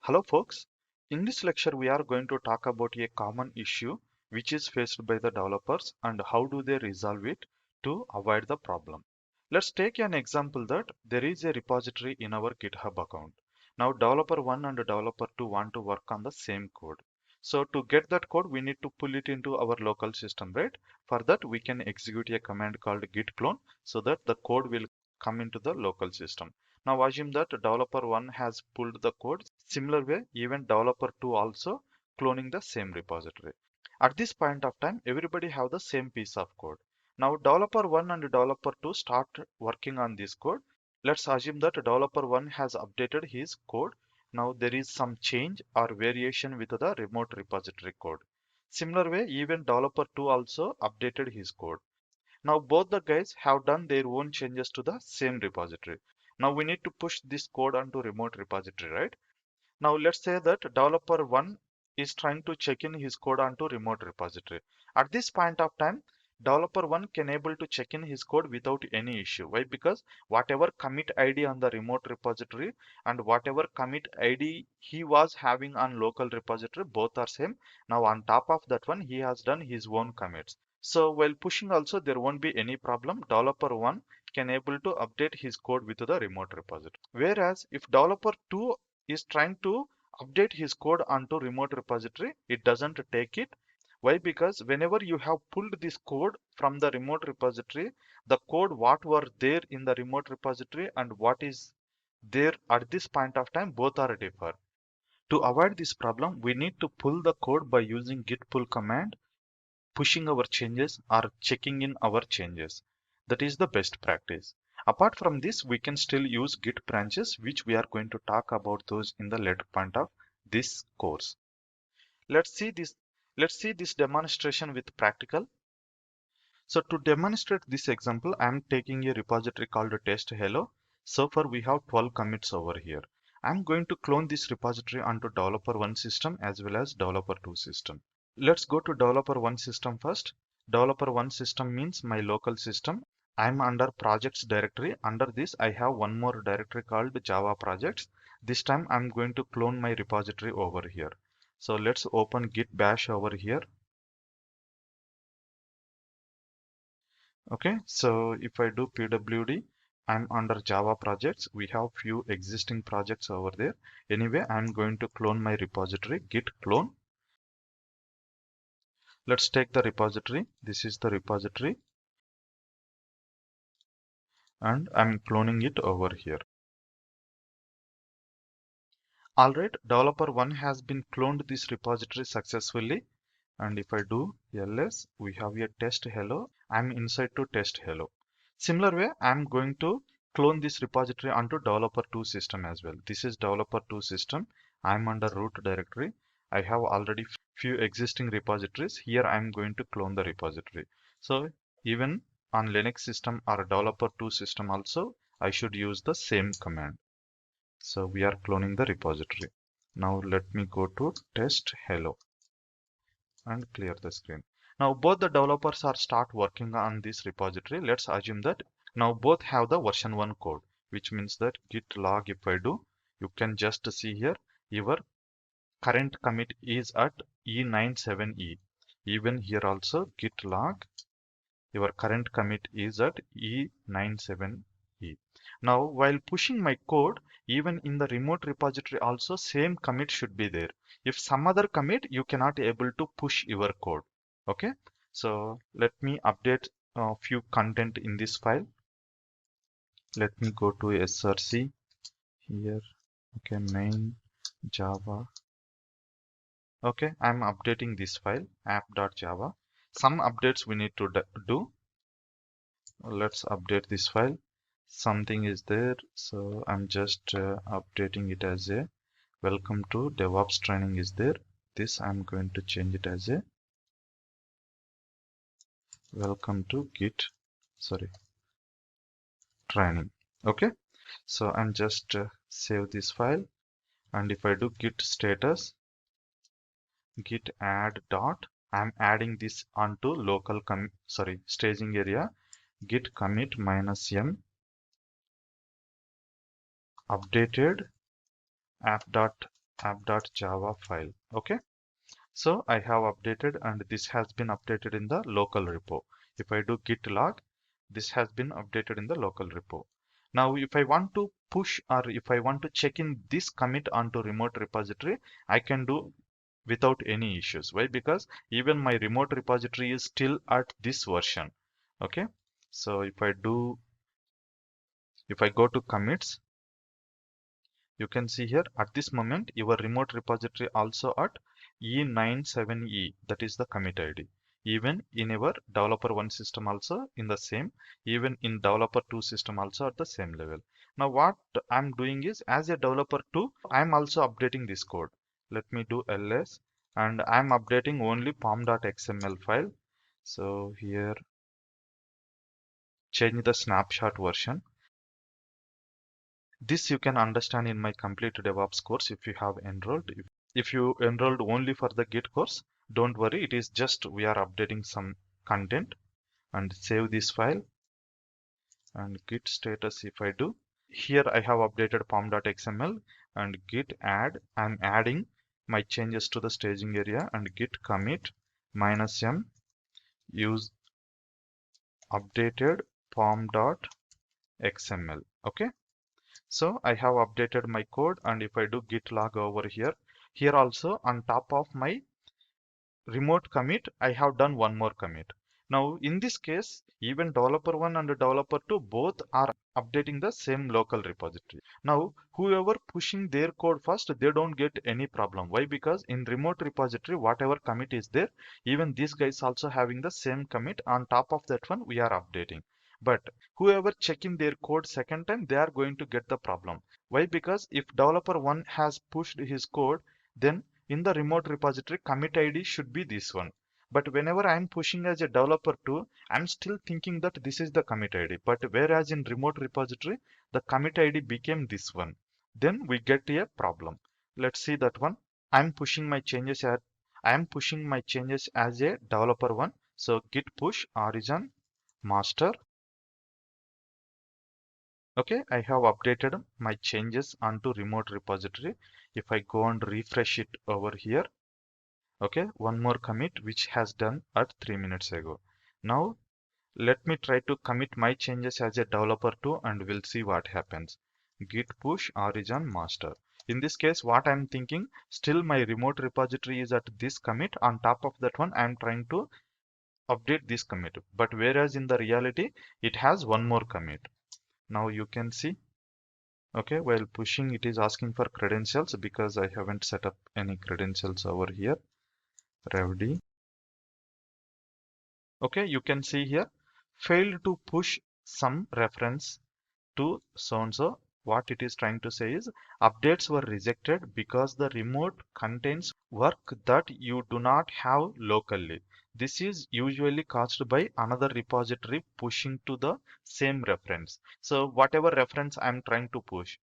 Hello folks, in this lecture we are going to talk about a common issue which is faced by the developers and how do they resolve it to avoid the problem. Let's take an example that there is a repository in our GitHub account. Now developer 1 and developer 2 want to work on the same code. So to get that code we need to pull it into our local system, right? For that we can execute a command called git clone so that the code will come into the local system. Now assume that developer 1 has pulled the code. Similar way, even developer 2 also cloning the same repository. At this point of time, everybody have the same piece of code. Now developer 1 and developer 2 start working on this code. Let's assume that developer 1 has updated his code. Now there is some change or variation with the remote repository code. Similar way, even developer 2 also updated his code. Now both the guys have done their own changes to the same repository. Now we need to push this code onto remote repository, right? Now let's say that developer 1 is trying to check in his code onto remote repository. At this point of time, developer 1 can able to check in his code without any issue. Why? Because whatever commit ID on the remote repository and whatever commit ID he was having on local repository, both are same. Now on top of that one, he has done his own commits. So while pushing also, there won't be any problem. Developer 1 can able to update his code with the remote repository. Whereas if developer 2 is trying to update his code onto remote repository, it doesn't take it. Why? Because whenever you have pulled this code from the remote repository, the code what were there in the remote repository and what is there at this point of time, both are different. To avoid this problem, we need to pull the code by using git pull command, pushing our changes or checking in our changes. That is the best practice. Apart from this, we can still use Git branches, which we are going to talk about those in the later part of this course. Let's see this. Let's see this demonstration with practical. So to demonstrate this example, I am taking a repository called test hello. So far we have 12 commits over here. I'm going to clone this repository onto developer 1 system as well as developer 2 system. Let's go to developer 1 system first. Developer 1 system means my local system. I'm under projects directory. Under this, I have one more directory called Java projects. This time I'm going to clone my repository over here. So let's open git bash over here. Okay, so if I do pwd, I'm under Java projects. We have few existing projects over there. Anyway, I'm going to clone my repository, git clone. Let's take the repository. This is the repository and I'm cloning it over here. Alright, developer 1 has been cloned this repository successfully. And if I do ls, we have a test hello. I'm inside to test hello. Similar way, I'm going to clone this repository onto developer 2 system as well. This is developer 2 system. I'm under root directory. I have already few existing repositories. Here I'm going to clone the repository. So even on Linux system or developer 2 system also, I should use the same command. So we are cloning the repository. Now let me go to test hello and clear the screen. Now both the developers are start working on this repository. Let's assume that now both have the version 1 code, which means that git log if I do, you can just see here your current commit is at E97E. Even here also git log, your current commit is at E97E. Now while pushing my code, even in the remote repository also same commit should be there. If some other commit, you cannot able to push your code. Okay, so let me update a few content in this file. Let me go to src here. Okay, main java. Okay, I'm updating this file app.java. Some updates we need to do. Let's update this file. Something is there, so I'm just updating it as a welcome to DevOps training is there. This I'm going to change it as a welcome to training. Okay, so I'm just save this file, and if I do git status git add dot, I'm adding this onto local staging area git commit -m updated app.java app.java file. Okay. So I have updated and this has been updated in the local repo. If I do git log, this has been updated in the local repo. Now, if I want to push or if I want to check in this commit onto remote repository, I can do without any issues. Why? Because even my remote repository is still at this version. Okay. So if I go to commits, you can see here at this moment your remote repository also at E97E, that is the commit ID. Even in our developer 1 system also in the same, even in developer 2 system also at the same level. Now what I'm doing is, as a developer 2, I'm also updating this code. Let me do ls and I'm updating only pom.xml file. So here change the snapshot version. This you can understand in my complete DevOps course if you have enrolled. If you enrolled only for the Git course, don't worry, it is just we are updating some content. And save this file and git status. If I do, here I have updated pom.xml and git add. I'm adding my changes to the staging area and git commit -m use updated pom.xml. Okay. So I have updated my code and if I do git log over here, here also on top of my remote commit, I have done one more commit. Now, in this case, even developer 1 and developer 2 both are updating the same local repository. Now, whoever pushing their code first, they don't get any problem. Why? Because in remote repository, whatever commit is there, even these guys also having the same commit. On top of that one, we are updating. But whoever checking their code second time, they are going to get the problem. Why? Because if developer 1 has pushed his code, then in the remote repository, commit ID should be this one. But whenever I'm pushing as a developer too, I'm still thinking that this is the commit ID. But whereas in remote repository, the commit ID became this one. Then we get a problem. Let's see that one. I'm pushing my changes at I'm pushing my changes as a developer one. So git push origin master. Okay, I have updated my changes onto remote repository. If I go and refresh it over here, okay, one more commit which has done at 3 minutes ago. Now let me try to commit my changes as a developer too and we'll see what happens. Git push origin master. In this case, what I'm thinking, still my remote repository is at this commit. On top of that one, I'm trying to update this commit. But whereas in the reality, it has one more commit. Now you can see, okay, while pushing, it is asking for credentials because I haven't set up any credentials over here. Revd. Okay, you can see here, failed to push some reference to so and so. What it is trying to say is updates were rejected because the remote contains work that you do not have locally. This is usually caused by another repository pushing to the same reference. So whatever reference I'm trying to push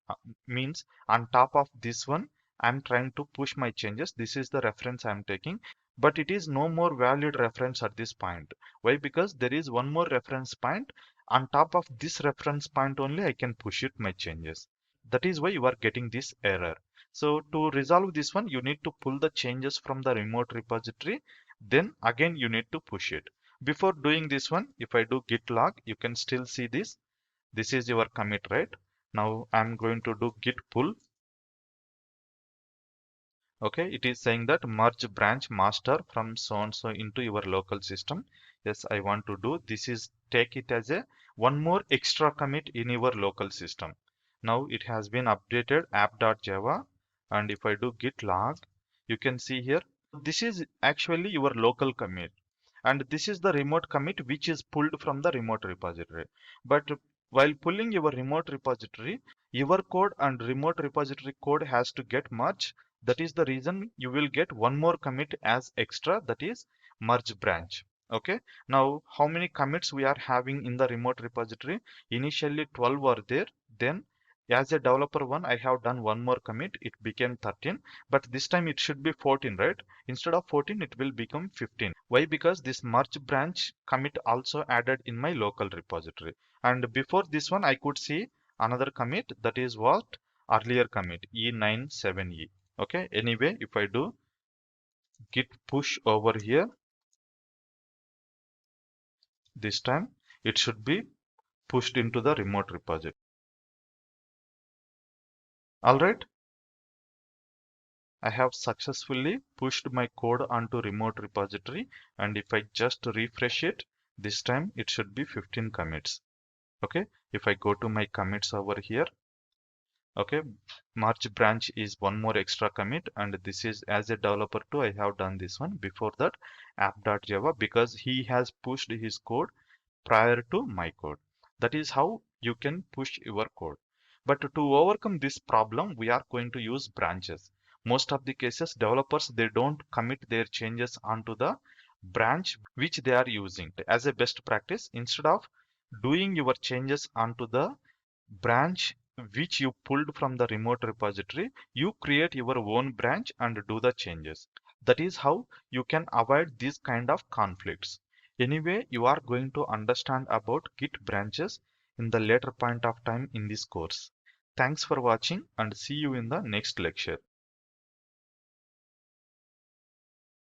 means on top of this one, I'm trying to push my changes. This is the reference I'm taking, but it is no more valid reference at this point. Why? Because there is one more reference point. On top of this reference point only I can push it my changes. That is why you are getting this error. So to resolve this one, you need to pull the changes from the remote repository. Then again you need to push it. Before doing this one, if I do git log, you can still see this. This is your commit, right? Now I'm going to do git pull. Okay, it is saying that merge branch master from so and so into your local system. Yes, I want to do this is take it as a one more extra commit in your local system. Now it has been updated app.java, and if I do git log, you can see here this is actually your local commit, and this is the remote commit which is pulled from the remote repository. But while pulling your remote repository, your code and remote repository code has to get merged. That is the reason you will get one more commit as extra, that is merge branch. Okay, now how many commits we are having in the remote repository? Initially 12 were there, then as a developer one I have done one more commit, it became 13, but this time it should be 14, right? Instead of 14 it will become 15. Why? Because this merge branch commit also added in my local repository, and before this one I could see another commit, that is what earlier commit E97E. Okay, anyway, if I do git push over here, this time it should be pushed into the remote repository. All right, I have successfully pushed my code onto remote repository, and if I just refresh it, this time it should be 15 commits. Okay, if I go to my commits over here, okay, March branch is one more extra commit, and this is as a developer too, I have done this one before that app.java because he has pushed his code prior to my code. That is how you can push your code. But to overcome this problem, we are going to use branches. Most of the cases, developers, they don't commit their changes onto the branch which they are using. As a best practice, instead of doing your changes onto the branch which you pulled from the remote repository, you create your own branch and do the changes. That is how you can avoid these kind of conflicts. Anyway, you are going to understand about Git branches in the later point of time in this course. Thanks for watching and see you in the next lecture.